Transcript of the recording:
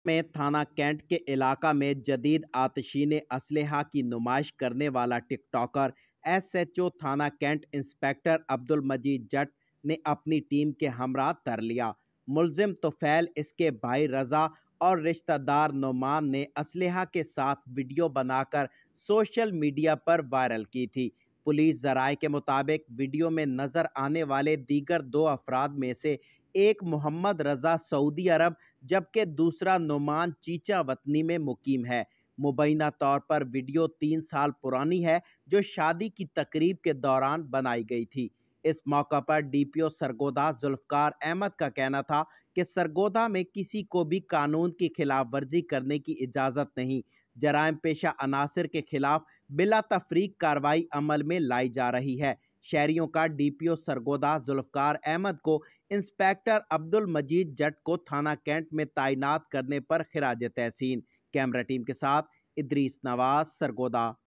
में थाना कैंट के इलाका में जदीद आतिशीन असलहा की नुमाइश करने वाला टिकटॉकर एसएचओ थाना कैंट इंस्पेक्टर अब्दुल मजीद जट ने अपनी टीम के हमरा तर लिया। मुलजिम तुफैल, इसके भाई रजा और रिश्तेदार नोमान ने असलहा के साथ वीडियो बनाकर सोशल मीडिया पर वायरल की थी। पुलिस जराये के मुताबिक वीडियो में नजर आने वाले दीगर दो अफराद में से एक मोहम्मद रजा सऊदी अरब जबकि दूसरा नोमान चीचा वतनी में मुकीम है। मुबैना तौर पर वीडियो 3 साल पुरानी है जो शादी की तकरीब के दौरान बनाई गई थी। इस मौका पर डीपीओ सरगोदा जुल्फकार अहमद का कहना था कि सरगोदा में किसी को भी कानून की खिलाफ वर्जी करने की इजाज़त नहीं। जराइम पेशा अनासर के खिलाफ बिला तफरीक कार्रवाई अमल में लाई जा रही है। शहरियों का डीपीओ सरगोदा जुल्फकार अहमद को इंस्पेक्टर अब्दुल मजीद जट को थाना कैंट में तैनात करने पर खिराज तहसीन। कैमरा टीम के साथ इदरीस नवाज, सरगोदा।